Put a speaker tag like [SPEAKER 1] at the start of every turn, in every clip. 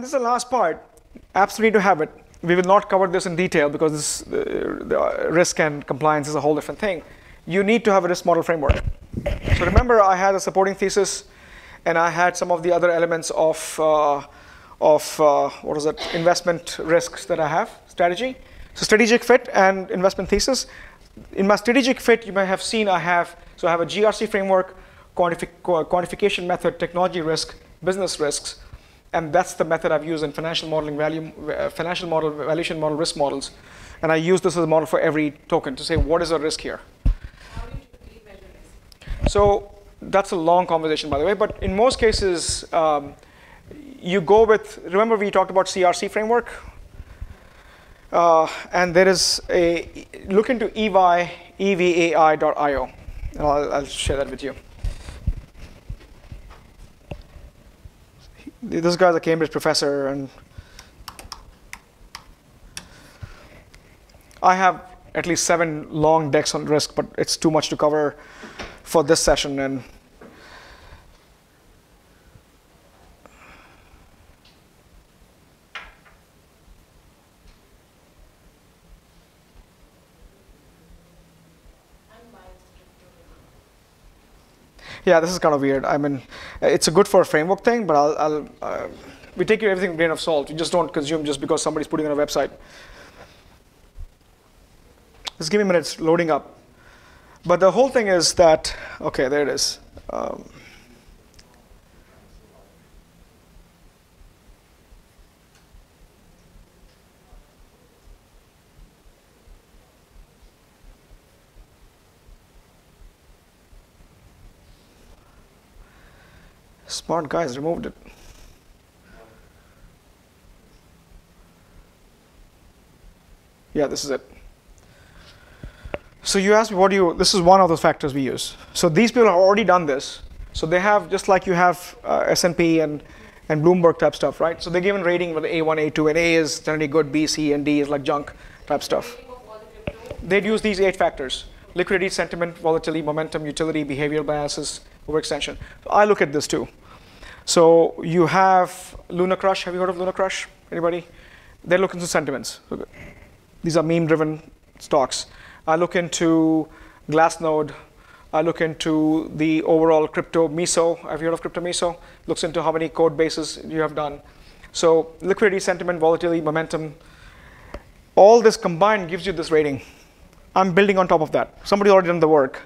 [SPEAKER 1] And this is the last part. Absolutely need to have it. We will not cover this in detail because this, the risk and compliance is a whole different thing. You need to have a risk model framework. So remember, I had a supporting thesis, and I had some of the other elements of what is it, investment risks that I have, strategy. So strategic fit and investment thesis. In my strategic fit, you may have seen I have a GRC framework, quantification method, technology risk, business risks, and that's the method I've used in financial modeling, financial model, valuation model, risk models. And I use this as a model for every token to say what is the risk here.
[SPEAKER 2] How do you typically measure risk?
[SPEAKER 1] So that's a long conversation, by the way, but in most cases, you go with, remember we talked about CRC framework? And there is a, look into evai.io, and I'll share that with you. This guy's a Cambridge professor, and I have at least 7 long decks on risk, but it's too much to cover for this session. And yeah, this is kind of weird. I mean, it's a good for a framework thing, but we take everything with a grain of salt. You just don't consume just because somebody's putting it on a website. Just give me a minute, it's loading up. But the whole thing is that, okay, there it is. Smart guys removed it. Yeah, this is it. So you asked me, what do you, this is one of those factors we use. So these people have already done this. So they have, just like you have S&P and Bloomberg type stuff, right? So they're given rating with A1, A2, and A is generally good, B, C, and D is like junk type stuff. They'd use these 8 factors: liquidity, sentiment, volatility, momentum, utility, behavioral biases, overextension. So I look at this too. So you have Luna Crush. Have you heard of Luna Crush? Anybody? They're looking to sentiments. These are meme-driven stocks. I look into Glassnode. I look into the overall crypto Miso. Have you heard of crypto Miso? Looks into how many code bases you have done. So liquidity, sentiment, volatility, momentum. All this combined gives you this rating. I'm building on top of that. Somebody already done the work.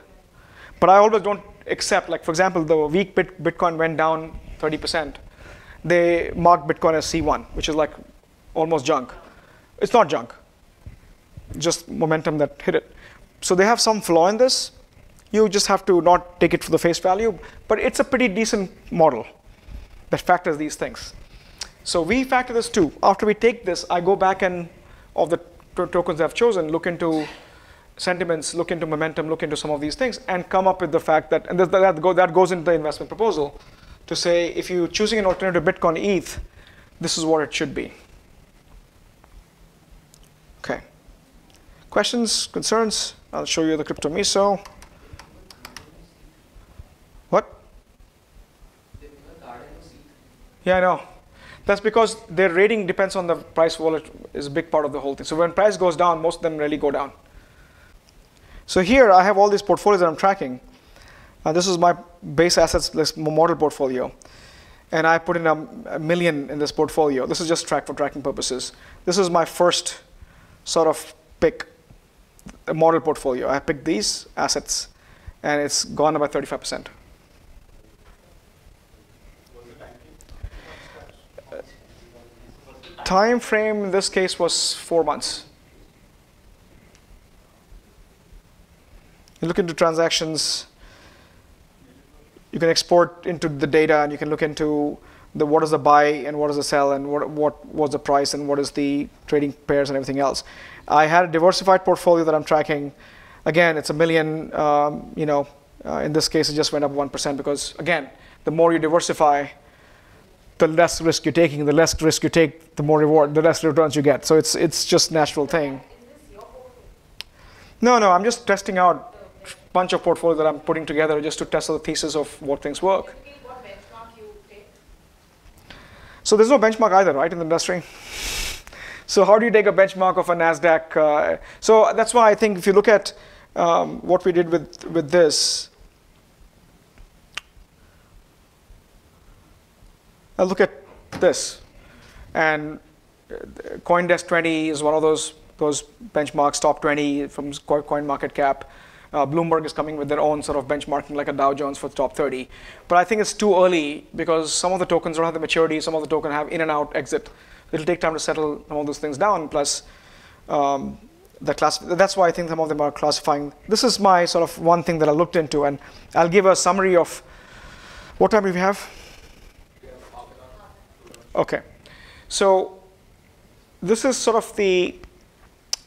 [SPEAKER 1] But I always don't accept, like for example, the week Bitcoin went down 30%. They marked Bitcoin as C1, which is like almost junk. It's not junk, just momentum that hit it. So they have some flaw in this. You just have to not take it for the face value, but it's a pretty decent model that factors these things. So we factor this too. After we take this, I go back and of the tokens I've chosen, look into sentiments, look into momentum, look into some of these things, and come up with the fact that, and that goes into the investment proposal to say, if you're choosing an alternative Bitcoin ETH, this is what it should be. Okay. Questions, concerns? I'll show you the crypto Miso. What? Yeah, I know. That's because their rating depends on the price wallet is a big part of the whole thing. So when price goes down, most of them really go down. So here I have all these portfolios that I'm tracking. This is my base assets list model portfolio. And I put in a million in this portfolio. This is just for tracking purposes. This is my first sort of pick, a model portfolio. I picked these assets, and it's gone up by 35%. Time frame in this case was 4 months. You look into transactions. You can export into the data, and you can look into what is the buy and what is the sell, and what was the price and what is the trading pairs and everything else. I had a diversified portfolio that I'm tracking. Again, it's a million. In this case, it just went up 1% because, again, the more you diversify, the less risk you're taking. The less risk you take, the more reward, the less returns you get. So it's just natural thing.
[SPEAKER 2] Is this your portfolio?
[SPEAKER 1] No, I'm just testing out a bunch of portfolios that I'm putting together just to test the thesis of what things work.
[SPEAKER 2] What benchmark you take?
[SPEAKER 1] So there's no benchmark either, right, in the industry. So how do you take a benchmark of a NASDAQ? So that's why I think if you look at what we did with this, I'll look at this. And CoinDesk 20 is one of those benchmarks, top 20 from CoinMarketCap. Bloomberg is coming with their own sort of benchmarking like a Dow Jones for the top 30. But I think it's too early because some of the tokens don't have the maturity, some of the tokens have in and out exit. It'll take time to settle some of those things down. Plus, that's why I think some of them are classifying. This is my sort of one thing that I looked into, and I'll give a summary of what time do we have? Okay. So this is sort of the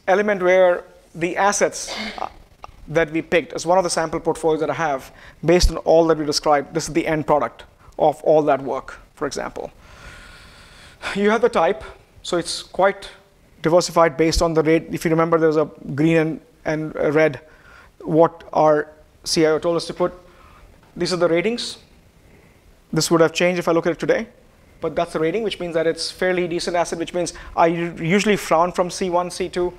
[SPEAKER 1] element where the assets that we picked as one of the sample portfolios that I have, based on all that we described, this is the end product of all that work, for example. You have the type, so it's quite diversified based on the rate. If you remember, there's a green and a red, what our CIO told us to put. These are the ratings. This would have changed if I look at it today, but that's the rating, which means that it's fairly decent asset, which means I usually frown from C1, C2.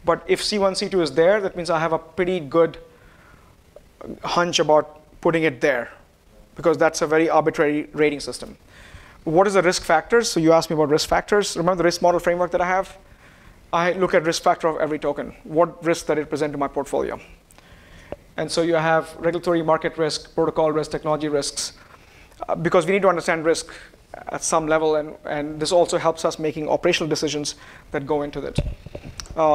[SPEAKER 1] But if C1, C2 is there, that means I have a pretty good hunch about putting it there, because that's a very arbitrary rating system. What is the risk factors? So you asked me about risk factors. Remember the risk model framework that I have? I look at risk factor of every token. What risks that it present to my portfolio? And so you have regulatory market risk, protocol risk, technology risks, because we need to understand risk at some level, and this also helps us making operational decisions that go into it.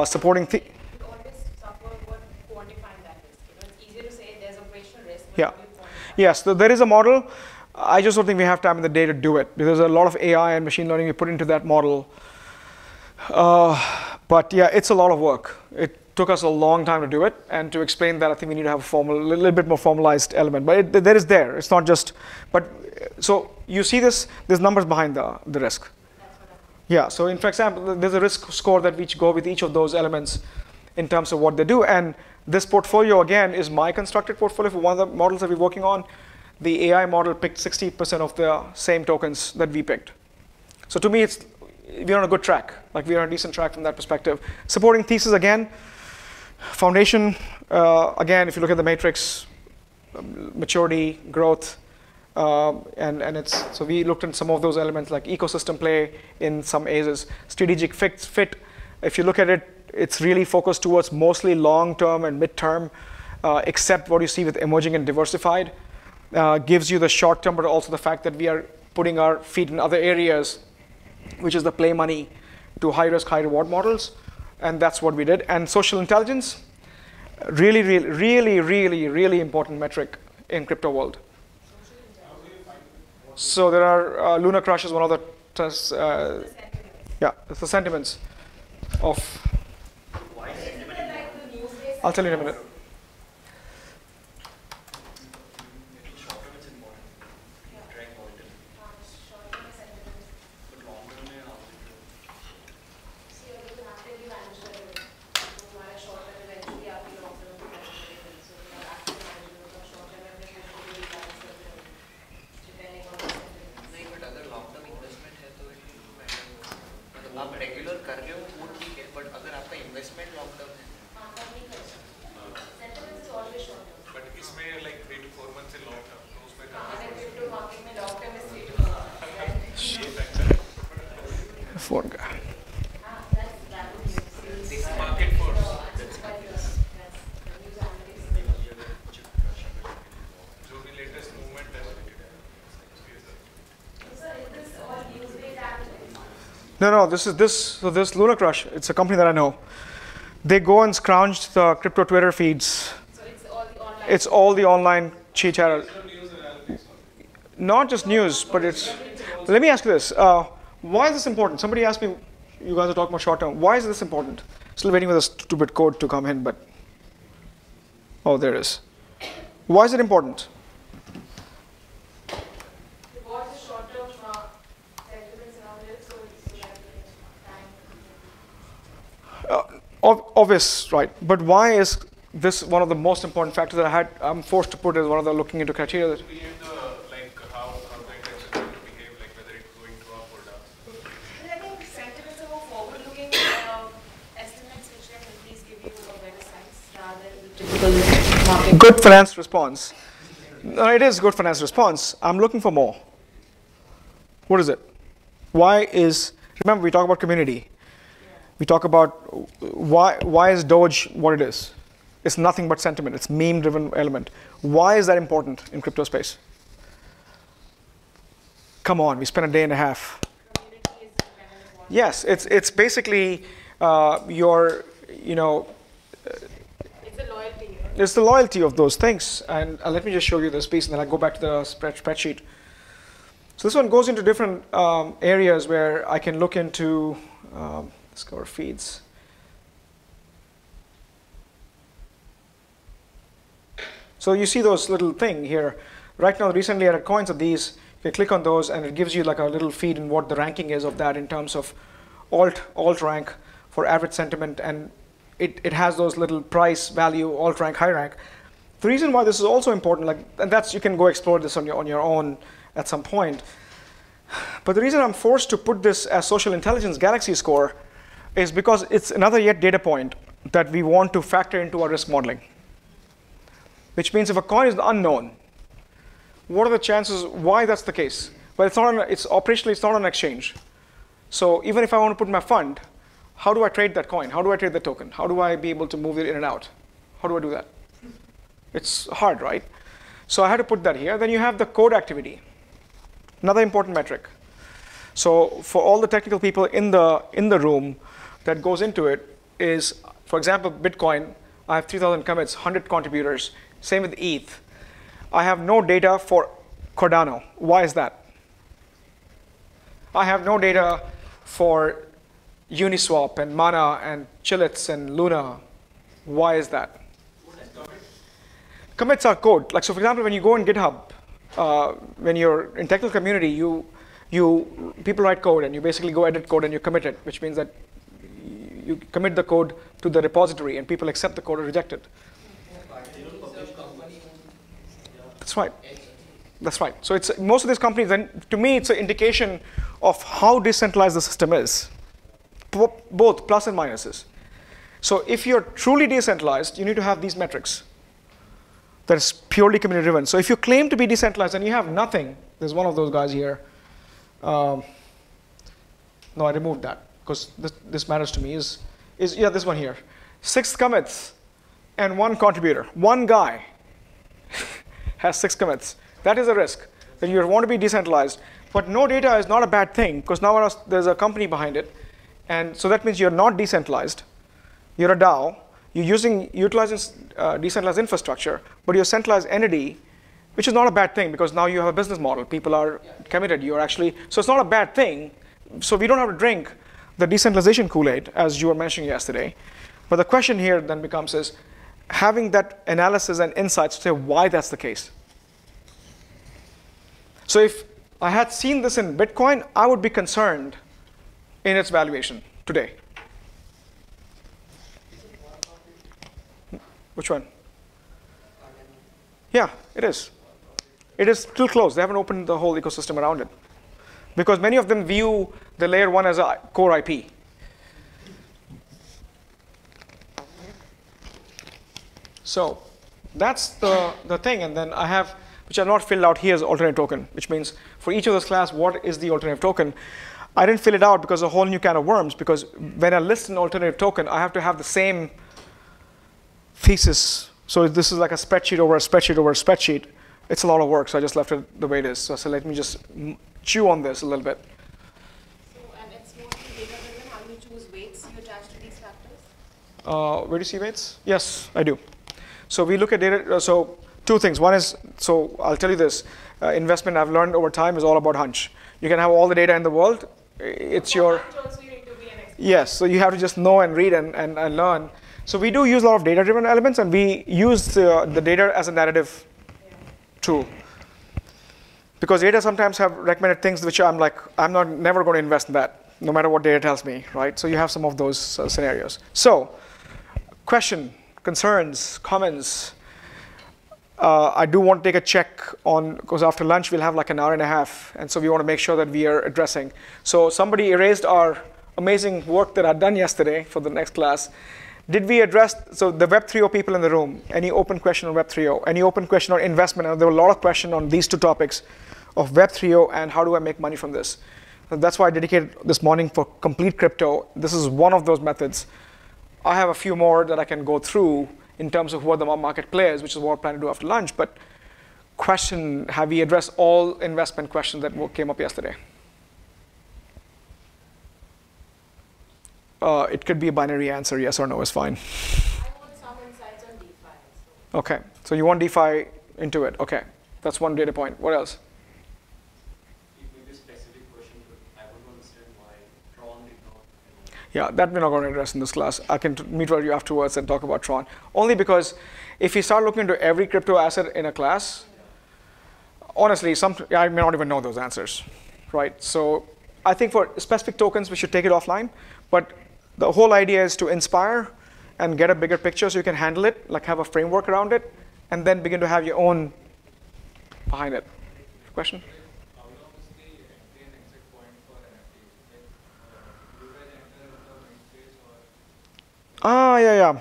[SPEAKER 1] Supporting
[SPEAKER 2] You always suffer with quantifying that risk. It's easier to say there's operational risk, but
[SPEAKER 1] yeah.
[SPEAKER 2] how do you quantify?
[SPEAKER 1] Yes, there is a model. I just don't think we have time in the day to do it. There's a lot of AI and machine learning we put into that model. But yeah, it's a lot of work. It took us a long time to do it, and to explain that, I think we need to have a little bit more formalized element. But there is there. It's not just. But so you see this. There's numbers behind the risk. Yeah. So in for example, there's a risk score that we go with each of those elements in terms of what they do. And this portfolio again is my constructed portfolio for one of the models that we're working on. The AI model picked 60% of the same tokens that we picked. So to me, we're on a good track. Like we're on a decent track from that perspective. Supporting thesis again. Foundation, again, if you look at the matrix, maturity, growth, and it's, so we looked at some of those elements like ecosystem play in some ASs, strategic fit. If you look at it, it's really focused towards mostly long-term and mid-term, except what you see with emerging and diversified. Gives you the short-term, but also the fact that we are putting our feet in other areas, which is the play money to high-risk, high-reward models. And that's what we did. And social intelligence, really important metric in crypto world. So there are, Lunar Crush is one of the, yeah, it's the sentiments of, I'll tell you in a minute. No, so this Lunar Crush, it's a company that I know. They go and scrounge the crypto Twitter feeds.
[SPEAKER 2] So it's all the online.
[SPEAKER 1] It's all the online chatter. Not just news, but it's. Let me ask you this: why is this important? Somebody asked me. You guys are talking about short term. Why is this important? Still waiting for the stupid code to come in, but oh, there it is. Why is it important? Obvious, right? But why is this one of the most important factors that I'm forced to put as one of the looking into criteria? That
[SPEAKER 3] Behave the, like how the index is going to behave, like whether it's going to up or
[SPEAKER 1] Good finance response. No, it is good finance response. I'm looking for more. What is it? Why is, remember we talk about community. We talk about why is Doge what it is? It's nothing but sentiment. It's meme-driven element. Why is that important in crypto space? Come on, we spent a day and a half. Yes, it's basically your, you know,
[SPEAKER 2] It's the loyalty.
[SPEAKER 1] it's the loyalty of those things. And let me just show you this piece, and then I'll go back to the spreadsheet. So this one goes into different areas where I can look into, let's go over feeds. So you see those little thing here. Right now, recently added coins of these, you click on those and it gives you like a little feed in what the ranking is of that in terms of alt rank for average sentiment, and it has those little price, value, alt rank, high rank. The reason why this is also important, like, and that's, you can go explore this on your own at some point. But the reason I'm forced to put this as social intelligence galaxy score is because it's another yet data point that we want to factor into our risk modeling. Which means if a coin is unknown, what are the chances why that's the case? Well, it's not it's operationally it's not on an exchange. So even if I want to put my fund, how do I trade that coin? How do I trade the token? How do I be able to move it in and out? How do I do that? It's hard, right? So I had to put that here. Then you have the code activity, another important metric. So for all the technical people in the room, that goes into it is, for example, Bitcoin. I have 3,000 commits, 100 contributors. Same with ETH. I have no data for Cardano. Why is that? I have no data for Uniswap and Mana and Chillits and Luna. Why is that? Commits are code. Like, so for example, when you go in GitHub, when you're in technical community, people write code and you basically go edit code and you commit it, which means that you commit the code to the repository and people accept the code or reject it. That's right. That's right. So it's most of these companies, and to me, it's an indication of how decentralized the system is, both plus and minuses. So if you're truly decentralized, you need to have these metrics that is purely community driven. So if you claim to be decentralized and you have nothing, there's one of those guys here. No, I removed that because this matters to me. Is yeah, this one here. 6 commits and 1 contributor. One guy has 6 commits. That is a risk. That you want to be decentralized. But no data is not a bad thing because now there's a company behind it. And so that means you're not decentralized. You're a DAO. You're utilizing decentralized infrastructure, but you're a centralized entity, which is not a bad thing because now you have a business model. People are committed. You're actually, so it's not a bad thing. So we don't have to drink the decentralization Kool-Aid, as you were mentioning yesterday. But the question here then becomes is having that analysis and insights to say why that's the case. So if I had seen this in Bitcoin, I would be concerned in its valuation today. Which one? Yeah, it is. It is still closed. They haven't opened the whole ecosystem around it. Because many of them view the layer 1 as a core IP. So that's the thing. And then I have, which I've not filled out here, is alternate token, which means for each of those class, what is the alternative token? I didn't fill it out because a whole new can of worms, because when I list an alternative token, I have to have the same thesis. So this is like a spreadsheet over a spreadsheet over a spreadsheet. It's a lot of work, so I just left it the way it is. So let me just chew on this a little bit.
[SPEAKER 2] So, and it's mostly data driven. How do you choose weights you attach to these factors?
[SPEAKER 1] Where do you see weights? Yes, I do. So we look at data. So 2 things. One is, so I'll tell you this. Investment I've learned over time is all about hunch. You can have all the data in the world. It's your...
[SPEAKER 2] Also, you need to be an expert.
[SPEAKER 1] Yes, so you have to just know and read and learn. So we do use a lot of data-driven elements, and we use the data as a narrative tool. Because data sometimes have recommended things which I'm like, never going to invest in that, no matter what data tells me, right? So you have some of those scenarios. So, question, concerns, comments. I do want to take a check on, because after lunch we'll have like an hour and a half, and so we want to make sure that we are addressing. So somebody erased our amazing work that I'd done yesterday for the next class. Did we address, so the Web 3.0 people in the room, any open question on Web 3.0, any open question on investment? And there were a lot of questions on these two topics of Web 3.0 and how do I make money from this? And that's why I dedicated this morning for complete crypto. This is one of those methods. I have a few more that I can go through in terms of what the market players, which is what I plan to do after lunch. But question, have we addressed all investment questions that came up yesterday? It could be a binary answer, yes or no is fine.
[SPEAKER 2] I want some insights on DeFi.
[SPEAKER 1] Okay, so you want DeFi into it. Okay, that's one data point. What else?
[SPEAKER 3] Maybe a specific question, but I want to understand why Tron did not.
[SPEAKER 1] Yeah, that we're not going to address in this class. I can meet with you afterwards and talk about Tron. Only because if you start looking into every crypto asset in a class, honestly, I may not even know those answers, right? So I think for specific tokens, we should take it offline. But the whole idea is to inspire and get a bigger picture so you can handle it, like have a framework around it, and then begin to have your own behind it. Question?
[SPEAKER 3] How long is the entry and exit point for NFTs? Do you guys enter the mid phase or?
[SPEAKER 1] Yeah.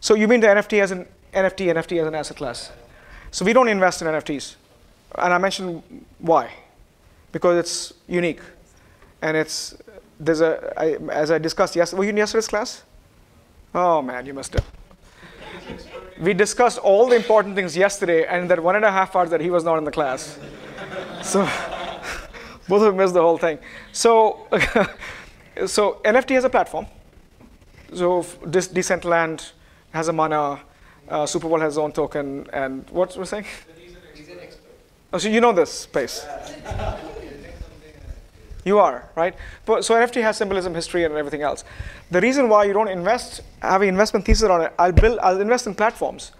[SPEAKER 1] So you mean the NFT as an NFT as an asset class? So we don't invest in NFTs. And I mentioned why. Because it's unique. And as I discussed yesterday, were you in yesterday's class? Oh man, you missed it. We discussed all the important things yesterday, and in that 1.5 hours that he was not in the class. So both of them missed the whole thing. So, so NFT has a platform. So this Decentraland has a mana, Super Bowl has its own token, and what was I saying?
[SPEAKER 3] He's an expert.
[SPEAKER 1] Oh, so you know this space. You are, right? So NFT has symbolism, history, and everything else. The reason why you don't have an investment thesis on it, I'll invest in platforms,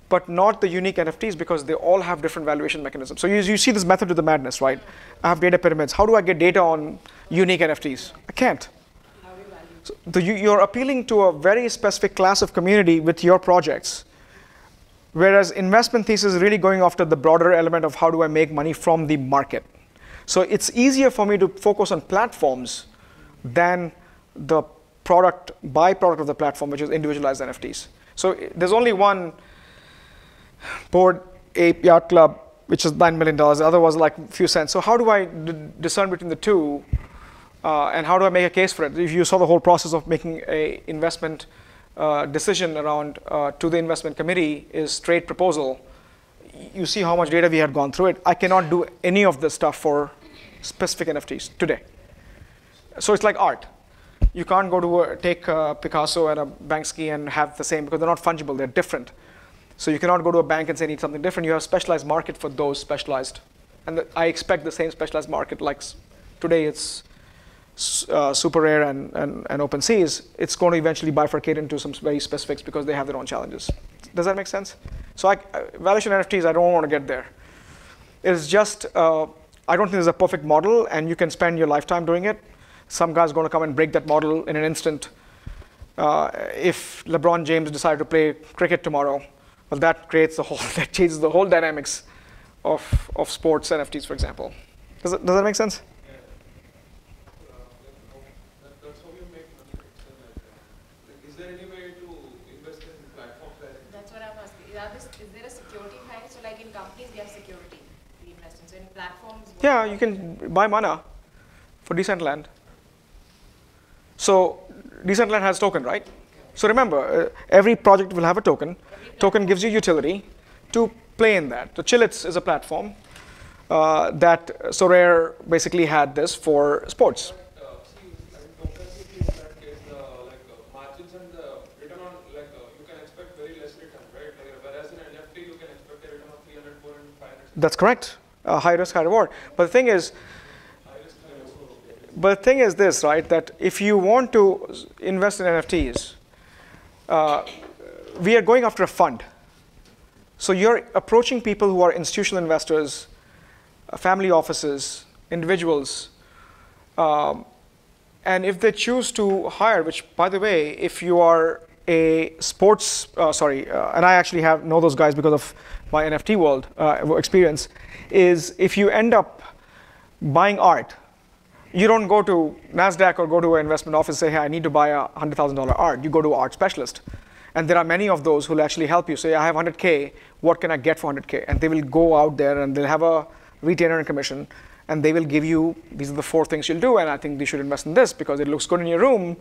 [SPEAKER 1] but not the unique NFTs because they all have different valuation mechanisms. So you see this method to the madness, right? I have data pyramids. How do I get data on unique NFTs? I can't.
[SPEAKER 2] How do you value?
[SPEAKER 1] So you're appealing to a very specific class of community with your projects, whereas investment thesis is really going after the broader element of how do I make money from the market. So it's easier for me to focus on platforms than the byproduct of the platform, which is individualized NFTs. So there's only one Bored Ape Yacht Club, which is $9 million. The other was like a few cents. So how do I discern between the two? And how do I make a case for it? If you saw the whole process of making a investment decision around to the investment committee is straight proposal, you see how much data we had gone through it. I cannot do any of this stuff for specific NFTs today. So it's like art. You can't go to take a Picasso and a Banksy and have the same because they're not fungible, they're different. So you cannot go to a bank and say I need something different. You have a specialized market for those specialized. And I expect the same specialized market like today it's super rare and OpenSeas. It's going to eventually bifurcate into some very specifics because they have their own challenges. Does that make sense? So valuation NFTs, I don't want to get there. It's just, I don't think there's a perfect model and you can spend your lifetime doing it. Some guy's going to come and break that model in an instant. If LeBron James decided to play cricket tomorrow, well, that changes the whole dynamics of sports NFTs, for example. Does that make sense?
[SPEAKER 3] Yeah. That's how you make money. Is there any way to invest in platforms directly?
[SPEAKER 2] That's what I'm asking. Is there a security behind it? So like in companies, they have security. We invest in. So in platforms.
[SPEAKER 1] Yeah, you can buy mana for Decentraland. So Decentraland has token, right? So remember, every project will have a token. Token gives you utility to play in that. So Chillits is a platform that Sorare basically had this for sports.
[SPEAKER 3] See, in that case, margins and the return on, you can expect very less return, right? Whereas in NFT, you can expect a return of 300, 400, 500.
[SPEAKER 1] That's correct. High risk, high reward. But the thing is, this, right? That if you want to invest in NFTs, we are going after a fund. So you're approaching people who are institutional investors, family offices, individuals, and if they choose to hire, which by the way, if you are a sports, and I actually know those guys because of my NFT world experience, is if you end up buying art, You don't go to NASDAQ or go to an investment office and say, hey, I need to buy a $100,000 art. You go to art specialist. And there are many of those who will actually help you. Say, I have 100K, what can I get for 100K? And they will go out there and they'll have a retainer and commission, and they will give you, these are the 4 things you'll do, and I think you should invest in this because it looks good in your room.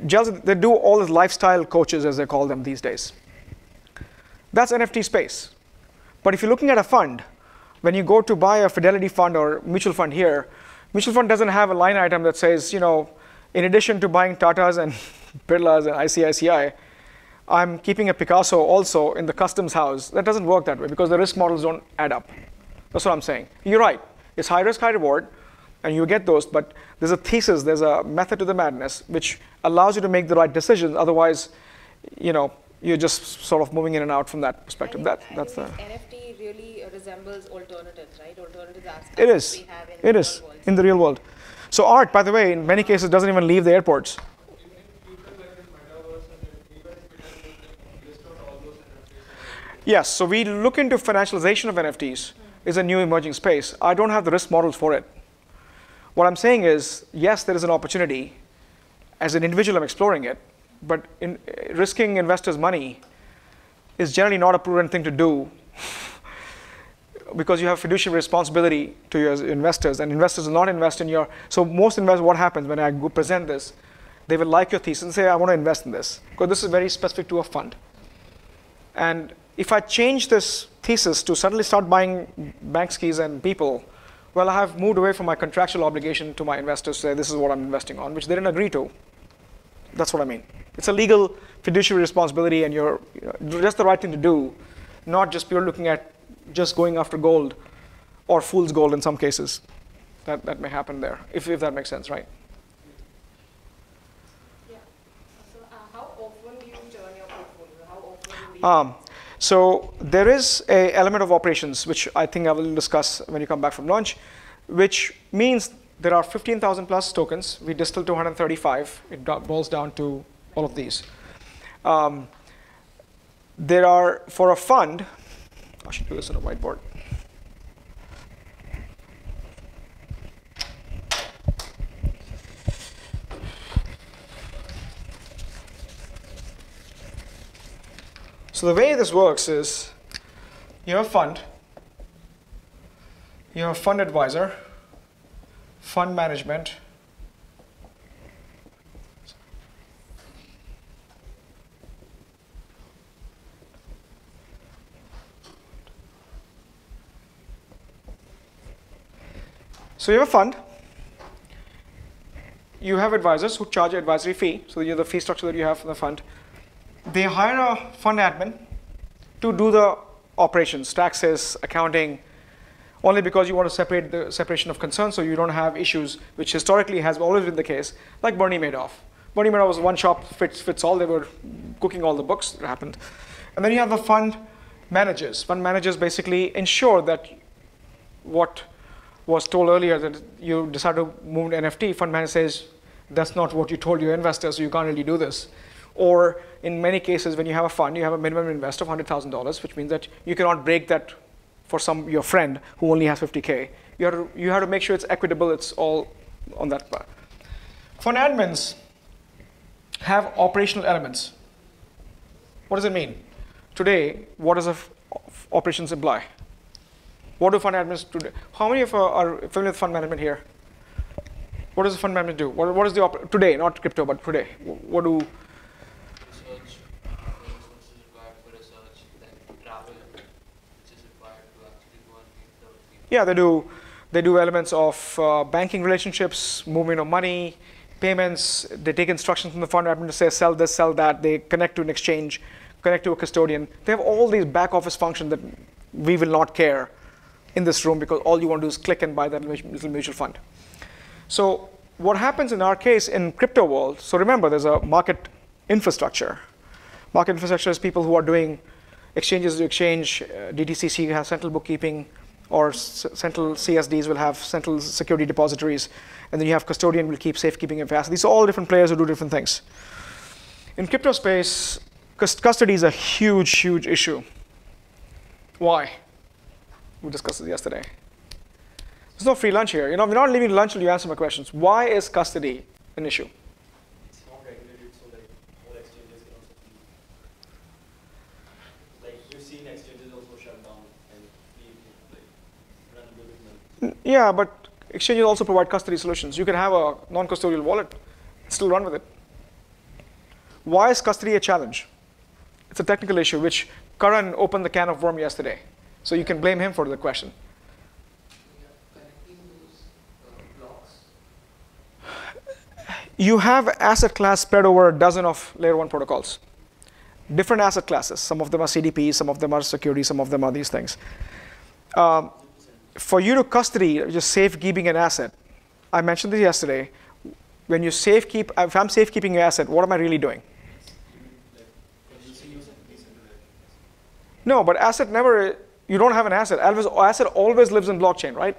[SPEAKER 1] They do all these lifestyle coaches, as they call them these days. That's NFT space. But if you're looking at a fund, when you go to buy a Fidelity fund or mutual fund here, mutual fund doesn't have a line item that says, in addition to buying Tatas and Birlas and ICICI, I'm keeping a Picasso also in the customs house. That doesn't work that way because the risk models don't add up. That's what I'm saying. You're right. It's high risk, high reward, and you get those, but there's a thesis, there's a method to the madness, which allows you to make the right decisions. Otherwise, you're just sort of moving in and out from that perspective. That's the
[SPEAKER 2] NFT really resembles alternatives, right? Alternatives aspects
[SPEAKER 1] it is.
[SPEAKER 2] We have in
[SPEAKER 1] It
[SPEAKER 2] the
[SPEAKER 1] is
[SPEAKER 2] real world.
[SPEAKER 1] in the real world. So art, by the way, in many cases doesn't even leave the airports.
[SPEAKER 3] In future, like in metaverse, and even if it has list out all those NFTs.
[SPEAKER 1] Yes. So we look into financialization of NFTs. Is a new emerging space. I don't have the risk models for it. What I'm saying is, yes, there is an opportunity. As an individual, I'm exploring it. But risking investors' money is generally not a prudent thing to do because you have fiduciary responsibility to your investors, and investors will not invest in your. So most investors, what happens when I go present this, they will like your thesis and say, I want to invest in this because this is very specific to a fund. And if I change this thesis to suddenly start buying bank skis and people, well, I have moved away from my contractual obligation to my investors to say this is what I'm investing on, which they didn't agree to. That's what I mean. It's a legal fiduciary responsibility, and you're just the right thing to do, not just pure looking at just going after gold or fool's gold in some cases. That may happen there, if that makes sense, right?
[SPEAKER 2] Yeah. So how often do you turn your portfolio? How often do you
[SPEAKER 1] So there is an element of operations, which I think I will discuss when you come back from lunch, which means there are 15,000 plus tokens. We distill to 135. It boils down to all of these. There are, for a fund, I should do this on a whiteboard. So the way this works is you have a fund, you have a fund advisor, fund management, so you have a fund, you have advisors who charge an advisory fee, so you have the fee structure that you have for the fund. They hire a fund admin to do the operations, taxes, accounting, only because you want to separate the separation of concerns so you don't have issues, which historically has always been the case, like Bernie Madoff. Bernie Madoff was one shop fits all. They were cooking all the books that happened. And then you have the fund managers. Fund managers basically ensure that what was told earlier, that you decide to move to NFT, fund manager says, that's not what you told your investors, so you can't really do this. Or in many cases, when you have a fund, you have a minimum invest of $100,000, which means that you cannot break that for your friend who only has 50K. You have to make sure it's equitable, it's all on that part. Fund admins have operational elements. What does it mean? Today, what does operations imply? What do fund admins do? How many of are familiar with fund management here? What does the fund management do? What is the today, not crypto, but today? What do
[SPEAKER 4] Research, resources required for research, then travel, which is required to actually go and meet the people.
[SPEAKER 1] Yeah, they do elements of banking relationships, movement of money, payments. They take instructions from the fund admin to say sell this, sell that. They connect to an exchange, connect to a custodian. They have all these back office functions that we will not care in this room because all you want to do is click and buy that little mutual fund. So what happens in our case in crypto world, so remember there's a market infrastructure. Market infrastructure is people who are doing exchanges to exchange. DTCC has central bookkeeping, or central CSDs will have central security depositories. And then you have custodian will keep safekeeping and fast. These are all different players who do different things. In crypto space, custody is a huge, huge issue. Why? We discussed this yesterday. There's no free lunch here. We're not leaving lunch till you answer my questions. Why is custody an issue?
[SPEAKER 5] It's not regulated, so like all exchanges can also be. Like we've seen exchanges also shut down and be like run with money.
[SPEAKER 1] Yeah, but exchanges also provide custody solutions. You can have a non-custodial wallet and still run with it. Why is custody a challenge? It's a technical issue which Karan opened the can of worm yesterday. So you can blame him for the question.
[SPEAKER 4] Connecting those blocks.
[SPEAKER 1] You have asset class spread over a dozen of layer 1 protocols. Different asset classes. Some of them are CDP, some of them are security, some of them are these things. For you to custody, just safekeeping an asset, I mentioned this yesterday. When you safekeep, if I'm safekeeping your asset, what am I really doing? No, but asset never, you don't have an asset. Asset always lives in blockchain, right?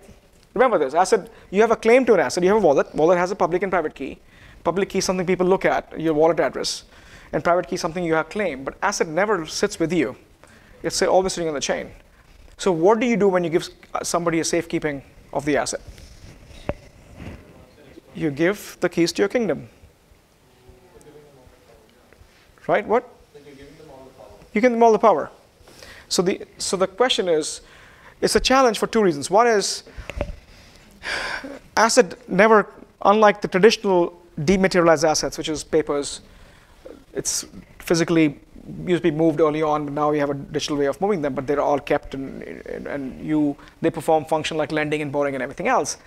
[SPEAKER 1] Remember this, asset, you have a claim to an asset, you have a wallet. Wallet has a public and private key. Public key is something people look at, your wallet address. And private key is something you have claimed. But asset never sits with you. It's always sitting on the chain. So what do you do when you give somebody a safekeeping of the asset? You give the keys to your kingdom. Right, what? You give them all the power. So the question is, it's a challenge for two reasons. One is, asset never, unlike the traditional dematerialized assets, which is papers, it's physically used to be moved early on, but now we have a digital way of moving them, but they're all kept and they perform function like lending and borrowing and everything else.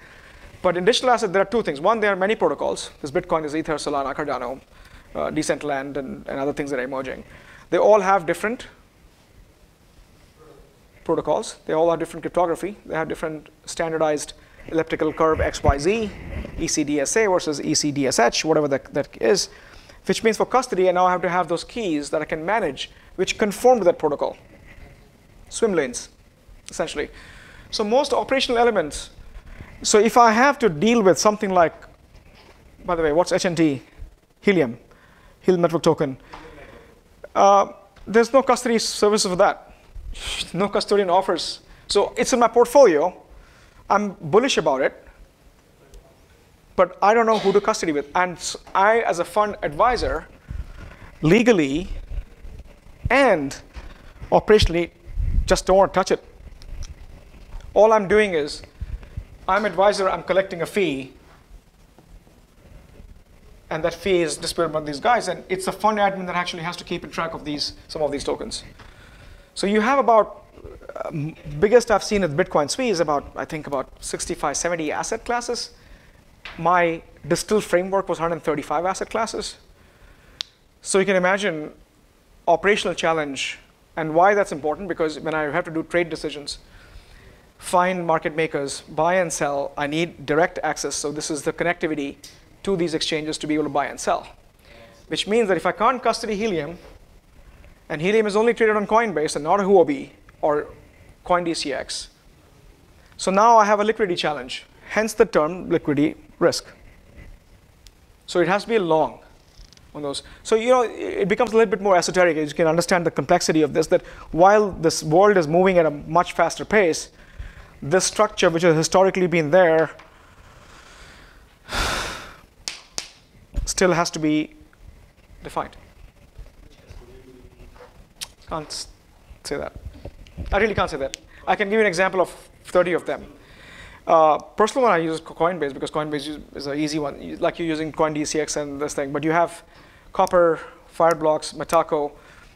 [SPEAKER 1] But in digital asset, there are two things. One, there are many protocols. There's Bitcoin, there's Ether, Solana, Cardano, Decentraland, and other things that are emerging. They all have different protocols. They all have different cryptography. They have different standardized elliptical curve XYZ, ECDSA versus ECDSH, whatever that is, which means for custody, I now have to have those keys that I can manage, which conform to that protocol. Swim lanes, essentially. So most operational elements, so if I have to deal with something like, by the way, what's HNT? Helium Network Token. There's no custody services for that. No custodian offers. So it's in my portfolio. I'm bullish about it, but I don't know who to custody with. And I, as a fund advisor, legally and operationally, just don't want to touch it. All I'm doing is, I'm advisor, I'm collecting a fee, and that fee is distributed among these guys, and it's the fund admin that actually has to keep in track of some of these tokens. So you have about, biggest I've seen with Bitcoin SWI is about, I think about 65, 70 asset classes. My distilled framework was 135 asset classes. So you can imagine operational challenge, and why that's important, because when I have to do trade decisions, find market makers, buy and sell, I need direct access. So this is the connectivity to these exchanges to be able to buy and sell. Which means that if I can't custody Helium, and Helium is only traded on Coinbase and not Huobi or CoinDCX. So now I have a liquidity challenge, hence the term liquidity risk. So it has to be long on those. So it becomes a little bit more esoteric as you can understand the complexity of this, that while this world is moving at a much faster pace, this structure which has historically been there still has to be defined. Can't say that. I really can't say that. I can give you an example of 30 of them. Personal one I use Coinbase because Coinbase is an easy one, like you're using CoinDCX and this thing. But you have Copper, Fireblocks, Metaco.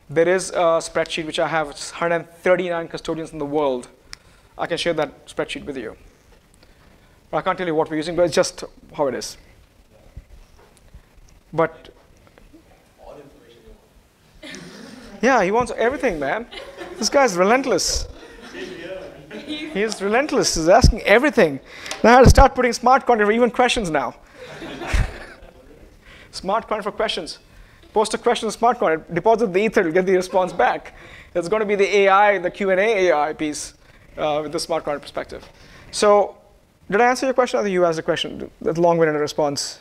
[SPEAKER 1] There is a spreadsheet which I have. It's 139 custodians in the world. I can share that spreadsheet with you. I can't tell you what we're using, but it's just how it is. But yeah, he wants everything, man. This guy's relentless. He's relentless. He's asking everything. Now I have to start putting smart content for even questions now. Smart content for questions. Post a question in smart content. Deposit the ether to get the response back. It's going to be the AI, the Q&A AI piece with the smart content perspective. So did I answer your question? I think you asked a question. That long-winded response.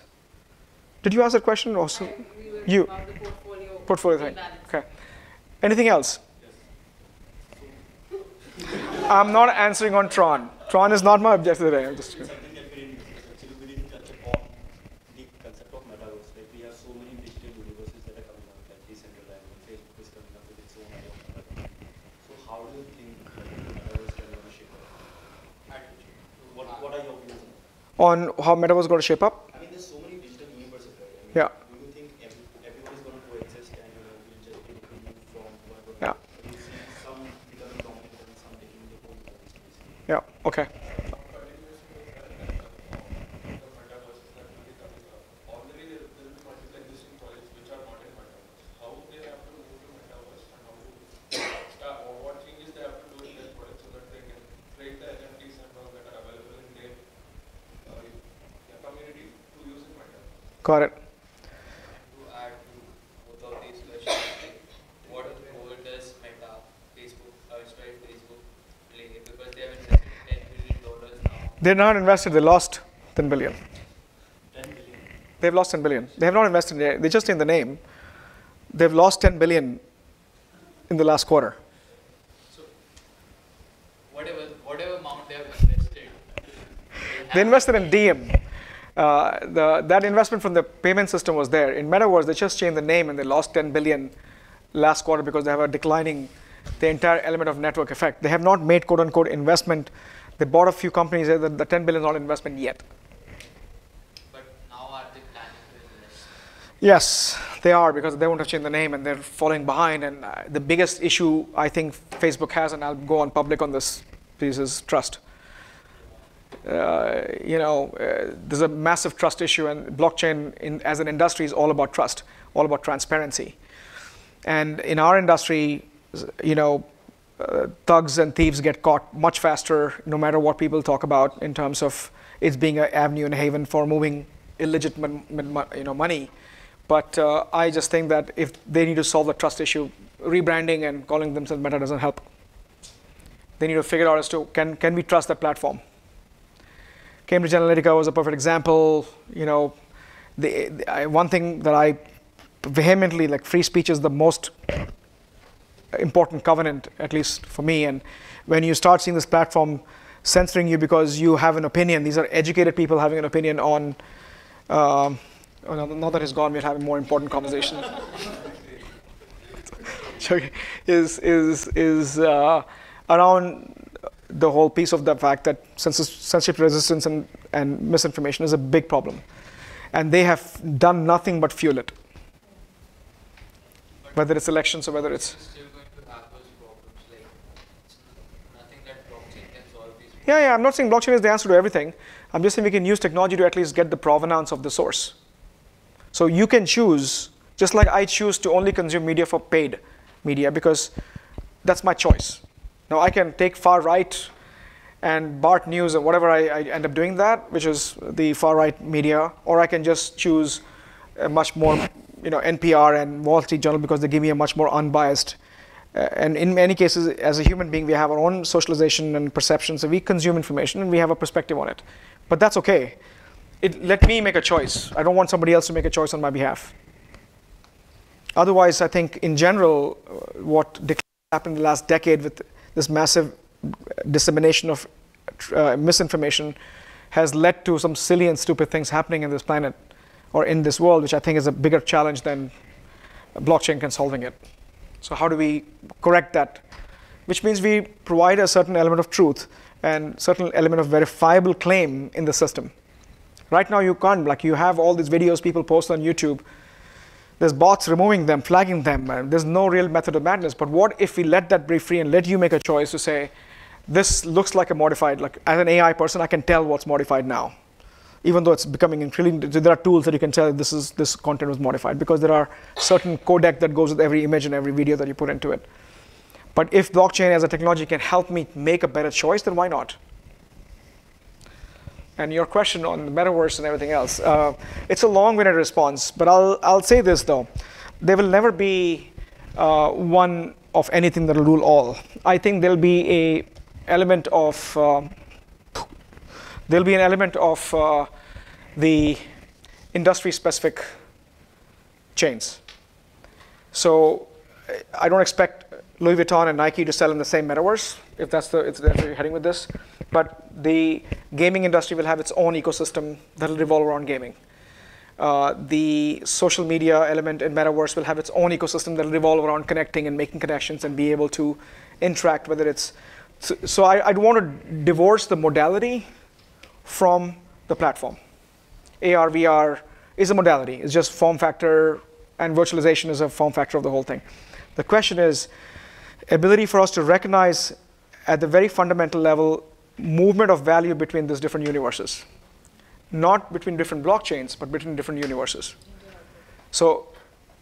[SPEAKER 1] Did you ask that question also?
[SPEAKER 2] We were
[SPEAKER 1] You.
[SPEAKER 2] about the
[SPEAKER 1] Portfolio thing.
[SPEAKER 2] imbalance.
[SPEAKER 1] Okay. Anything else? I'm not answering on Tron. Tron is not my objective today. I'm just.
[SPEAKER 5] It's something that we didn't discuss. Actually, we didn't touch upon the concept of metaverse. Like we have so many digital universes that are coming out, like decentralized, and Facebook is coming up with its own idea of metaverse. So how do you think the metaverse can gonna shape up? What are your views on that?
[SPEAKER 1] On how metaverse is going to shape up?
[SPEAKER 5] I mean, there's so many digital universes, right? I mean,
[SPEAKER 1] Yeah.
[SPEAKER 5] do you think everyone is going to coexist and we'll just be able to move from one to
[SPEAKER 1] Yeah.
[SPEAKER 5] another? Or do you see some becoming dominant and some taking the whole space?
[SPEAKER 1] Yeah. Okay. Got it.
[SPEAKER 4] To add to both of these questions, what role does Meta, Facebook, Facebook play? Because they have invested $10 billion now.
[SPEAKER 1] They're not invested. They lost 10 billion.
[SPEAKER 5] 10 billion.
[SPEAKER 1] They've lost 10 billion. They have not invested. They just in the name. They've lost 10 billion in the last quarter.
[SPEAKER 4] So whatever amount they have invested,
[SPEAKER 1] They invested in DM. That investment from the payment system was there. In Metaverse, they just changed the name and they lost 10 billion last quarter because they have a declining, the entire element of network effect. They have not made quote unquote investment. They bought a few companies. The 10 billion is not investment yet.
[SPEAKER 4] but now are they planning to invest?
[SPEAKER 1] Yes, they are because they won't have changed the name and they're falling behind. And the biggest issue I think Facebook has, and I'll go on public on this piece, is trust. There's a massive trust issue, and blockchain as an industry is all about trust, all about transparency. And in our industry, thugs and thieves get caught much faster, no matter what people talk about in terms of it's being an avenue and haven for moving illegitimate money. But I just think that if they need to solve the trust issue, rebranding and calling themselves Meta doesn't help. They need to figure out as to can we trust that platform. Cambridge Analytica was a perfect example. One thing that I vehemently, like, free speech is the most important covenant, at least for me. And when you start seeing this platform censoring you because you have an opinion, these are educated people having an opinion on, now that he's gone, we'll have a more important conversation. is around the whole piece of the fact that censorship resistance and misinformation is a big problem. And they have done nothing but fuel it. Whether it's elections or whether it's...
[SPEAKER 4] Still going to have those problems, like it's nothing that blockchain can solve these problems.
[SPEAKER 1] Yeah, I'm not saying blockchain is the answer to everything. I'm just saying we can use technology to at least get the provenance of the source. So you can choose, just like I choose to only consume media for paid media because that's my choice. Now I can take far right and BART News or whatever I end up doing that, which is the far right media, or I can just choose a much more, NPR and Wall Street Journal because they give me a much more unbiased. And in many cases, as a human being, we have our own socialization and perception, so we consume information and we have a perspective on it. But that's okay. Let me make a choice. I don't want somebody else to make a choice on my behalf. Otherwise, I think in general, what happened in the last decade with this massive dissemination of misinformation has led to some silly and stupid things happening in this planet or in this world, which I think is a bigger challenge than blockchain can solving it. So how do we correct that? Which means we provide a certain element of truth and certain element of verifiable claim in the system. Right now you can't, like you have all these videos people post on YouTube. There's bots removing them, flagging them, and there's no real method of madness. But what if we let that be free and let you make a choice to say, this looks like a modified, like as an AI person, I can tell what's modified now. Even though it's becoming increasingly, there are tools that you can tell this content was modified because there are certain codec that goes with every image and every video that you put into it. But if blockchain as a technology can help me make a better choice, then why not? And your question on the metaverse and everything else, it's a long-winded response, but I'll say this though. There will never be one of anything that will rule all. I think there'll be an element of the industry-specific chains. So I don't expect Louis Vuitton and Nike to sell in the same metaverse, if that's where you're heading with this. But the gaming industry will have its own ecosystem that will revolve around gaming. The social media element in metaverse will have its own ecosystem that will revolve around connecting and making connections and be able to interact, whether it's so I'd want to divorce the modality from the platform. AR, VR is a modality. It's just form factor, and virtualization is a form factor of the whole thing. The question is ability for us to recognize at the very fundamental level movement of value between these different universes. Not between different blockchains, but between different universes. So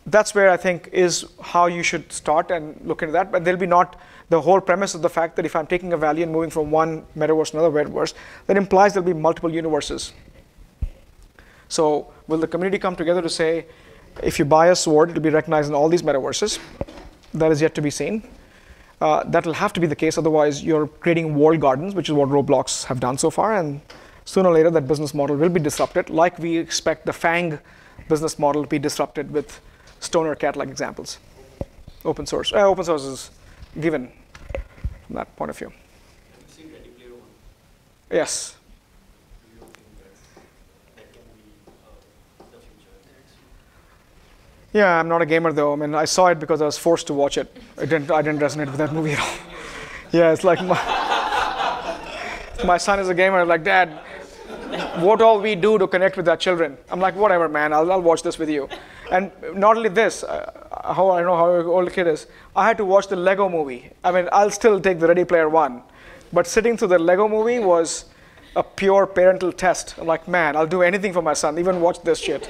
[SPEAKER 1] that's where I think is how you should start and look into that. But there'll be not the whole premise of the fact that if I'm taking a value and moving from one metaverse to another metaverse, that implies there'll be multiple universes. So will the community come together to say, if you buy a sword, it'll be recognized in all these metaverses? That is yet to be seen. That will have to be the case, otherwise you're creating walled gardens, which is what Roblox have done so far, and sooner or later that business model will be disrupted, like we expect the FANG business model to be disrupted with Stoner Cat-like examples. Open source. Open source is given from that point of view.
[SPEAKER 5] Have you seen Ready Player One?
[SPEAKER 1] Yes.
[SPEAKER 5] Do you think that can be the future?
[SPEAKER 1] Yeah, I'm not a gamer though. I mean, I saw it because I was forced to watch it. I didn't resonate with that movie at all. Yeah, it's like my son is a gamer. Like, Dad, what all we do to connect with our children? I'm like, whatever, man. I'll watch this with you. And not only this, how I know how old the kid is. I had to watch the Lego movie. I mean, I'll still take the Ready Player One, but sitting through the Lego movie was a pure parental test. I'm like, man, I'll do anything for my son, even watch this shit.